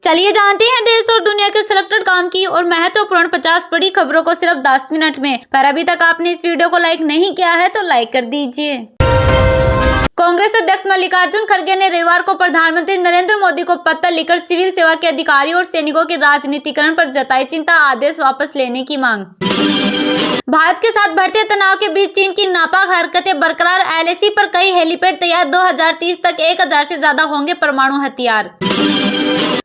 चलिए जानते हैं देश और दुनिया के सिलेक्टेड काम की और महत्वपूर्ण 50 बड़ी खबरों को सिर्फ 10 मिनट में। पर अभी तक आपने इस वीडियो को लाइक नहीं किया है तो लाइक कर दीजिए। कांग्रेस अध्यक्ष मल्लिकार्जुन खड़गे ने रविवार को प्रधानमंत्री नरेंद्र मोदी को पत्र लिखकर सिविल सेवा के अधिकारियों और सैनिकों के राजनीतिकरण पर जताई चिंता, आदेश वापस लेने की मांग। भारत के साथ बढ़ते तनाव के बीच चीन की नापाक हरकतें बरकरार, LAC पर कई हेलीपैड तैयार, 2030 तक 1000 से ज्यादा होंगे परमाणु हथियार।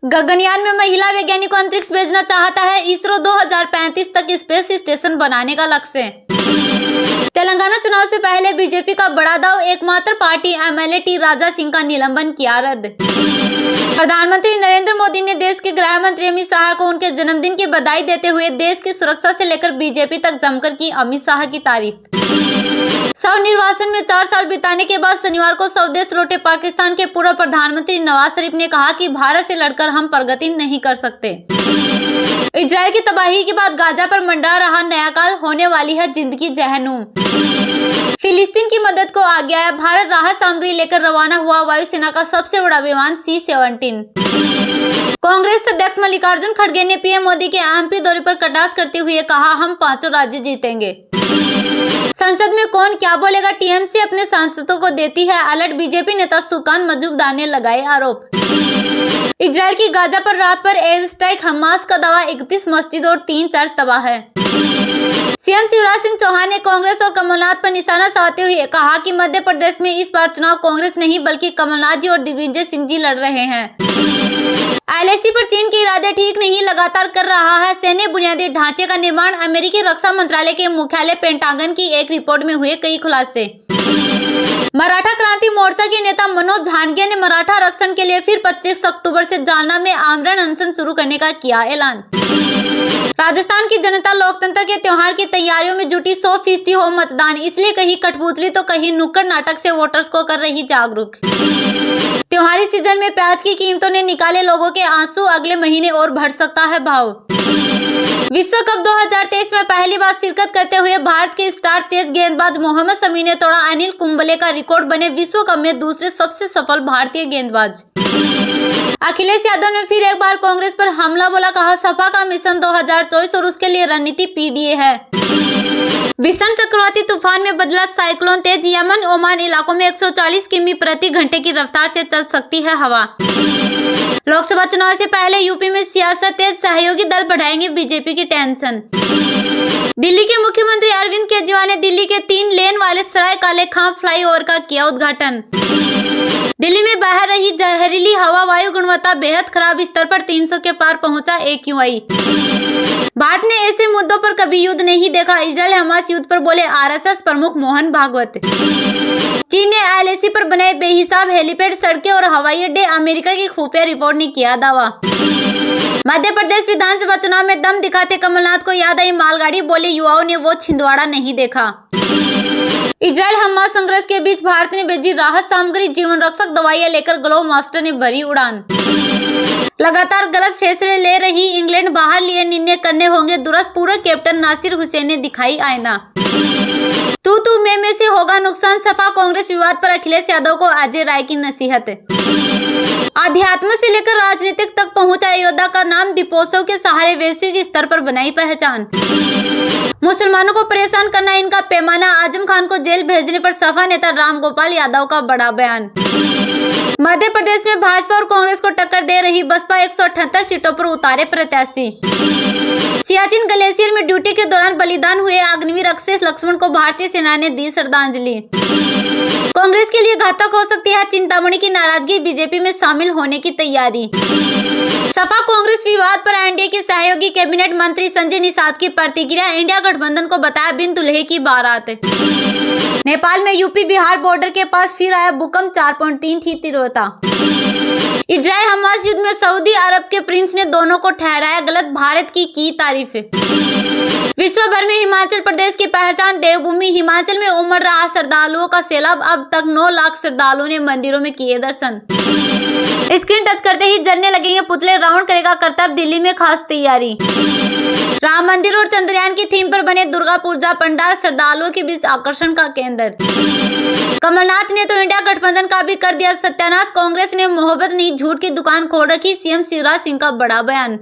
गगनयान में महिला वैज्ञानिक को अंतरिक्ष भेजना चाहता है इसरो, 2035 तक स्पेस स्टेशन बनाने का लक्ष्य। तेलंगाना चुनाव से पहले बीजेपी का बड़ा दाव, एकमात्र party MLA T Raja Singh का निलंबन किया रद्द। प्रधानमंत्री नरेंद्र मोदी ने देश के गृह मंत्री अमित शाह को उनके जन्मदिन की बधाई देते हुए देश की सुरक्षा से लेकर बीजेपी तक जमकर की अमित शाह की तारीफ। शव निर्वासन में 4 साल बिताने के बाद शनिवार को स्वदेश लौटे पाकिस्तान के पूर्व प्रधानमंत्री नवाज शरीफ ने कहा कि भारत से लड़कर हम प्रगति नहीं कर सकते। इजराइल की तबाही के बाद गाजा पर मंडरा रहा नया काल, होने वाली है जिंदगी जहन्नुम। फिलिस्तीन की मदद को आगे आया भारत, राहत सामग्री लेकर रवाना हुआ वायुसेना का सबसे बड़ा विमान C-17। कांग्रेस अध्यक्ष मल्लिकार्जुन खड़गे ने पीएम मोदी के MP दौरे पर कटाक्ष करते हुए कहा, हम 5 राज्य जीतेंगे। संसद में कौन क्या बोलेगा, TMC अपने सांसदों को देती है अलर्ट, बीजेपी नेता सुकान मजूमदार ने लगाए आरोप। इजराइल की गाजा पर रात पर एयर स्ट्राइक, हमास का दावा 31 मस्जिद और 3 चर्च तबाह है। सीएम शिवराज सिंह चौहान ने कांग्रेस और कमलनाथ पर निशाना साधते हुए कहा कि मध्य प्रदेश में इस बार चुनाव कांग्रेस नहीं बल्कि कमलनाथ जी और दिग्विजय सिंह जी लड़ रहे हैं। LAC पर चीन के इरादे ठीक नहीं, लगातार कर रहा है सैन्य बुनियादी ढांचे का निर्माण, अमेरिकी रक्षा मंत्रालय के मुख्यालय पेंटागन की एक रिपोर्ट में हुए कई खुलासे। मराठा क्रांति मोर्चा के नेता मनोज झांगिया ने मराठा आरक्षण के लिए फिर 25 अक्टूबर से जालना में आमरण अनशन शुरू करने का किया ऐलान। राजस्थान की जनता लोकतंत्र के त्योहार की तैयारियों में जुटी, 100% हो मतदान, इसलिए कहीं कठपुतली तो कहीं नुक्कड़ नाटक से वोटर्स को कर रही जागरूक। त्योहारी सीजन में प्याज की कीमतों ने निकाले लोगों के आंसू, अगले महीने और बढ़ सकता है भाव। विश्व कप 2023 में पहली बार शिरकत करते हुए भारत के स्टार तेज गेंदबाज मोहम्मद शमी ने तोड़ा अनिल कुंबले का रिकॉर्ड, बने विश्व कप में दूसरे सबसे सफल भारतीय गेंदबाज। अखिलेश यादव ने फिर एक बार कांग्रेस पर हमला बोला, कहा सपा का मिशन 2024 और उसके लिए रणनीति PDA है। भीषण चक्रवाती तूफान में बदला साइक्लोन तेज, यमन ओमान इलाकों में 140 किमी प्रति घंटे की रफ्तार से चल सकती है हवा। लोकसभा चुनाव से पहले यूपी में सियासत तेज, सहयोगी दल बढ़ाएंगे बीजेपी की टेंशन। दिल्ली के मुख्यमंत्री अरविंद केजरीवाल ने दिल्ली के 3 लेन वाले सराय काले खां फ्लाईओवर का किया उद्घाटन। दिल्ली में बह रही जहरीली हवा, वायु गुणवत्ता बेहद खराब स्तर पर 300 के पार पहुंचा AQI। भारत ने ऐसे मुद्दों पर कभी युद्ध नहीं देखा, इजराइल हमास युद्ध पर बोले RSS प्रमुख मोहन भागवत। चीन ने LAC पर बनाए बेहिसाब हेलीपैड, सड़कें और हवाई अड्डे, अमेरिका की खुफिया रिपोर्ट ने किया दावा। मध्य प्रदेश विधानसभा चुनाव में दम दिखाते कमलनाथ को याद आई मालगाड़ी, बोले युवाओं ने वो छिंदवाड़ा नहीं देखा। इजराइल हमास संघर्ष के बीच भारत ने भेजी राहत सामग्री, जीवन रक्षक दवाइयां लेकर ग्लोव मास्टर ने भरी उड़ान। लगातार गलत फैसले ले रही इंग्लैंड, बाहर लिए निर्णय करने होंगे दुरुस्त, पूर्व कैप्टन नासिर हुसैन ने दिखाई आईना। तू में से होगा नुकसान, सपा कांग्रेस विवाद पर अखिलेश यादव को अजय राय की नसीहत। अध्यात्म से लेकर राजनीतिक तक पहुंचा अयोध्या का नाम, दीपोत्सव के सहारे वैश्विक स्तर पर बनाई पहचान। मुसलमानों को परेशान करना इनका पैमाना, आजम खान को जेल भेजने पर सपा नेता रामगोपाल यादव का बड़ा बयान। मध्य प्रदेश में भाजपा और कांग्रेस को टक्कर दे रही बसपा, 178 सीटों पर उतारे प्रत्याशी। सियाचिन ग्लेशियर में ड्यूटी के दौरान बलिदान हुए अग्निवीर अक्षय लक्ष्मण को भारतीय सेना ने दी श्रद्धांजलि। कांग्रेस के लिए घातक हो सकती है चिंतामणि की नाराजगी, बीजेपी में शामिल होने की तैयारी। सपा कांग्रेस विवाद पर एनडीए के सहयोगी कैबिनेट मंत्री संजय निषाद की प्रतिक्रिया, इंडिया गठबंधन को बताया बिन दुल्हे की बारात। नेपाल में यूपी बिहार बॉर्डर के पास फिर आया भूकंप, 4.3 थी तीव्रता। इजराइल हमास युद्ध में सऊदी अरब के प्रिंस ने दोनों को ठहराया गलत, भारत की तारीफ। विश्व भर में हिमाचल प्रदेश की पहचान, देवभूमि हिमाचल में उमड़ रहा श्रद्धालुओं का सैलाब, अब तक 9 लाख श्रद्धालुओं ने मंदिरों में किए दर्शन। स्क्रीन टच करते ही जलने लगेंगे पुतले, राउंड करेगा करतब, दिल्ली में खास तैयारी। राम मंदिर और चंद्रयान की थीम पर बने दुर्गा पूजा पंडाल, श्रद्धालुओं के बीच आकर्षण का केंद्र। कमलनाथ ने तो इंडिया गठबंधन का भी कर दिया सत्यानाश, कांग्रेस ने मोहब्बत नहीं झूठ की दुकान खोल रखी, सीएम शिवराज सिंह का बड़ा बयान।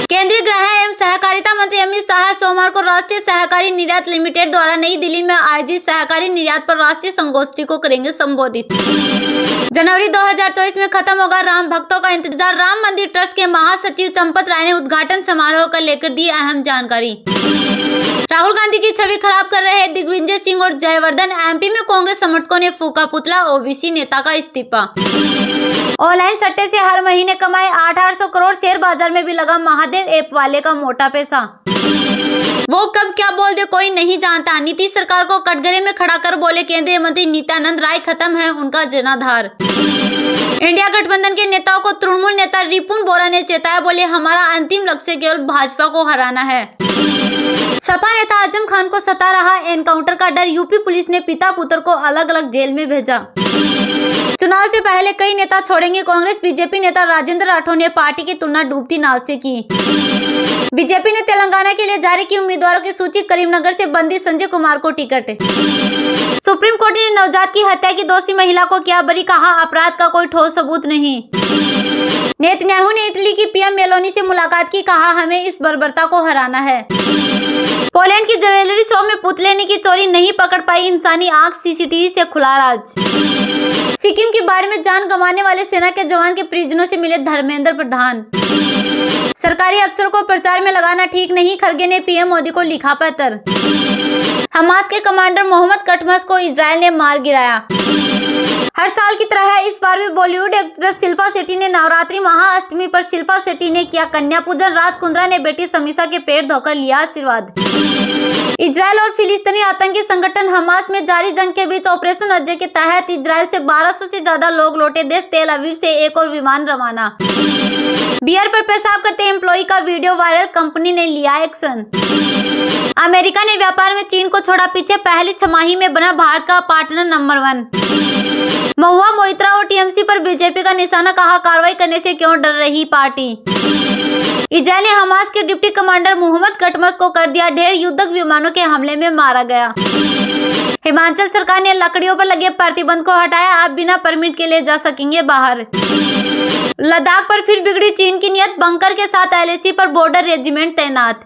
केंद्रीय गृह एवं सहकारिता मंत्री अमित शाह सोमवार को राष्ट्रीय सहकारी निर्यात लिमिटेड द्वारा नई दिल्ली में आयोजित सहकारी निर्यात पर राष्ट्रीय संगोष्ठी को करेंगे संबोधित। जनवरी 2024 में खत्म होगा राम भक्तों का इंतजार, राम मंदिर ट्रस्ट के महासचिव चंपत राय ने उद्घाटन समारोह को लेकर दी अहम जानकारी। राहुल गांधी की छवि खराब कर रहे दिग्विजय सिंह और जयवर्धन, एमपी में कांग्रेस समर्थकों ने फूका पुतला, ओबीसी नेता का इस्तीफा। ऑनलाइन सट्टे से हर महीने कमाए 800 करोड़, शेयर बाजार में भी लगा महादेव ऐप वाले का मोटा पैसा। वो कब क्या बोल दे कोई नहीं जानता, नीतीश सरकार को कटघरे में खड़ा कर बोले केंद्रीय मंत्री नित्यानंद राय, खत्म है उनका जनाधार। इंडिया गठबंधन के नेताओं को तृणमूल नेता रिपुन बोरा ने चेताया, बोले हमारा अंतिम लक्ष्य केवल भाजपा को हराना है। सपा नेता आजम खान को सता रहा एनकाउंटर का डर, यूपी पुलिस ने पिता पुत्र को अलग अलग जेल में भेजा। चुनाव से पहले कई नेता छोड़ेंगे कांग्रेस, बीजेपी नेता राजेंद्र राठौड़ ने पार्टी की तुलना डूबती नाव से की। बीजेपी ने तेलंगाना के लिए जारी की उम्मीदवारों की सूची, करीमनगर से बंदी संजय कुमार को टिकट। सुप्रीम कोर्ट ने नवजात की हत्या की दोषी महिला को किया बरी, कहा अपराध का कोई ठोस सबूत नहीं। नेतन्याहू ने इटली की पीएम मेलोनी से मुलाकात की, कहा हमें इस बर्बरता को हराना है। पोलैंड की ज्वेलरी शॉप में पुतले की चोरी, नहीं पकड़ पाई इंसानी आंख, सीसीटीवी से खुला राज। सिक्किम की बाढ़ में जान गंवाने वाले सेना के जवान के परिजनों से मिले धर्मेंद्र प्रधान। सरकारी अफसरों को प्रचार में लगाना ठीक नहीं, खरगे ने पीएम मोदी को लिखा पत्र। हमास के कमांडर मोहम्मद कटमस को इजरायल ने मार गिराया। हर साल की तरह इस बार भी बॉलीवुड एक्ट्रेस शिल्पा शेट्टी ने नवरात्रि महाअष्टमी पर शिल्पा शेट्टी ने किया कन्या पूजन, राज कुंद्रा ने बेटी समीसा के पैर धोकर लिया आशीर्वाद। इजरायल और फिलिस्तीनी आतंकी संगठन हमास में जारी जंग के बीच ऑपरेशन अजय के तहत इजरायल से 1200 से ज्यादा लोग लौटे देश, तेल अवीव से एक और विमान रवाना। बियर पर पेशाब करते एम्प्लॉय का वीडियो वायरल, कंपनी ने लिया एक्शन। अमेरिका ने व्यापार में चीन को छोड़ा पीछे, पहली छमाही में बना भारत का पार्टनर नंबर 1। महुआ मोइत्रा और टीएमसी पर बीजेपी का निशाना, कहा कार्रवाई करने से क्यों डर रही पार्टी। इजरायल ने हमास के डिप्टी कमांडर मोहम्मद कटमस को कर दिया ढेर, युद्धक विमानों के हमले में मारा गया। हिमाचल सरकार ने लकड़ियों पर लगे प्रतिबंध को हटाया, अब बिना परमिट के ले जा सकेंगे बाहर। लद्दाख पर फिर बिगड़ी चीन की नीयत, बंकर के साथ एलएसी पर बॉर्डर रेजिमेंट तैनात।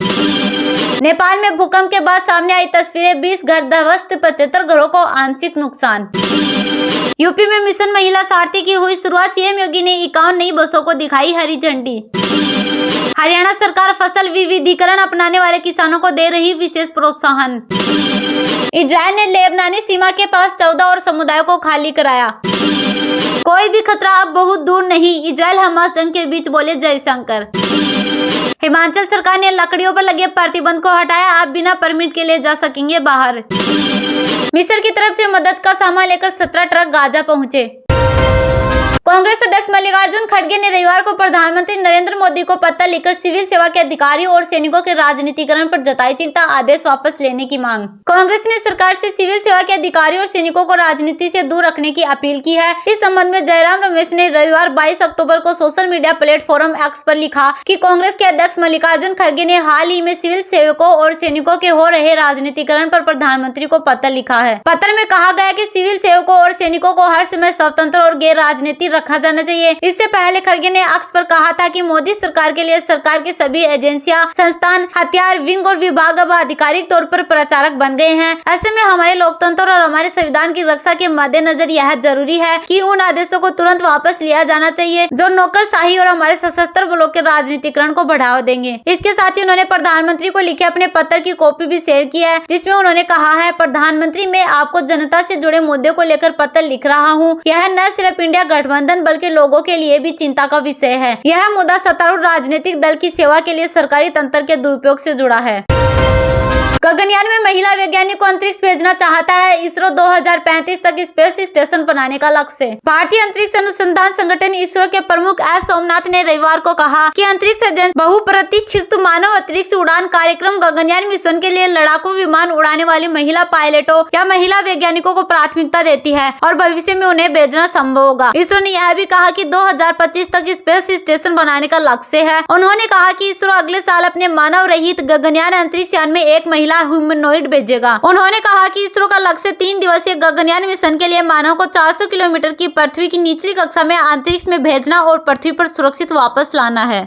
नेपाल में भूकंप के बाद सामने आई तस्वीरें, 20 घर ध्वस्त, 75 घरों को आंशिक नुकसान। यूपी में मिशन महिला सारथी की हुई शुरुआत, सीएम योगी ने 51 नई बसों को दिखाई हरी झंडी। हरियाणा सरकार फसल विविधीकरण अपनाने वाले किसानों को दे रही विशेष प्रोत्साहन। इजरायल ने लेबनानी सीमा के पास 14 और समुदायों को खाली कराया। कोई भी खतरा अब बहुत दूर नहीं, इजरायल हमास जंग के बीच बोले जयशंकर। हिमाचल सरकार ने लकड़ियों पर लगे प्रतिबंध को हटाया, अब बिना परमिट के ले जा सकेंगे बाहर। मिस्र की तरफ से मदद का सामान लेकर 17 ट्रक गाजा पहुंचे। कांग्रेस अध्यक्ष मल्लिकार्जुन खड़गे ने रविवार को प्रधानमंत्री नरेंद्र मोदी को पत्र लिखकर सिविल सेवा के अधिकारियों और सैनिकों के राजनीतिकरण पर जताई चिंता, आदेश वापस लेने की मांग। कांग्रेस ने सरकार से सिविल सेवा के अधिकारियों और सैनिकों को राजनीति से दूर रखने की अपील की है। इस संबंध में जयराम रमेश ने रविवार 22 अक्टूबर को सोशल मीडिया प्लेटफॉर्म एक्स पर लिखा कि कांग्रेस के अध्यक्ष मल्लिकार्जुन खड़गे ने हाल ही में सिविल सेवकों और सैनिकों के हो रहे राजनीतिकरण पर प्रधानमंत्री को पत्र लिखा है। पत्र में कहा गया कि सिविल सेवकों और सैनिकों को हर समय स्वतंत्र और गैर राजनीतिक रखा जाना चाहिए। इससे पहले खड़गे ने अक्स पर कहा था कि मोदी सरकार के लिए सरकार की सभी एजेंसियां, संस्थान, हथियार, विंग और विभाग अब आधिकारिक तौर पर प्रचारक बन गए हैं। ऐसे में हमारे लोकतंत्र और हमारे संविधान की रक्षा के मद्देनजर यह जरूरी है कि उन आदेशों को तुरंत वापस लिया जाना चाहिए जो नौकरशाही और हमारे सशस्त्र बलों के राजनीतिकरण को बढ़ावा देंगे। इसके साथ ही उन्होंने प्रधानमंत्री को लिखे अपने पत्र की कॉपी भी शेयर की है, जिसमें उन्होंने कहा है, प्रधानमंत्री, मैं आपको जनता से जुड़े मुद्दे को लेकर पत्र लिख रहा हूँ। यह न सिर्फ इंडिया गठबंधन बल्कि लोगों के लिए भी चिंता का विषय है। यह मुद्दा सत्तारूढ़ राजनीतिक दल की सेवा के लिए सरकारी तंत्र के दुरुपयोग से जुड़ा है। गगनयान में महिला वैज्ञानिक को अंतरिक्ष भेजना चाहता है इसरो, 2035 तक स्पेस स्टेशन बनाने का लक्ष्य। भारतीय अंतरिक्ष अनुसंधान संगठन इसरो के प्रमुख एस सोमनाथ ने रविवार को कहा कि अंतरिक्ष एजेंसी बहुप्रतीक्षित मानव अंतरिक्ष उड़ान कार्यक्रम गगनयान मिशन के लिए लड़ाकू विमान उड़ाने वाली महिला पायलटों या महिला वैज्ञानिकों को प्राथमिकता देती है और भविष्य में उन्हें भेजना संभव होगा। इसरो ने यह भी कहा कि 2025 तक स्पेस स्टेशन बनाने का लक्ष्य है। उन्होंने कहा कि इसरो अगले साल अपने मानव रहित गगनयान अंतरिक्ष यान में एक महिला महिला ह्यूमनॉइड भेजेगा। उन्होंने कहा कि इसरो का लक्ष्य 3 दिवसीय गगनयान मिशन के लिए मानव को 400 किलोमीटर की पृथ्वी की निचली कक्षा में अंतरिक्ष में भेजना और पृथ्वी पर सुरक्षित वापस लाना है।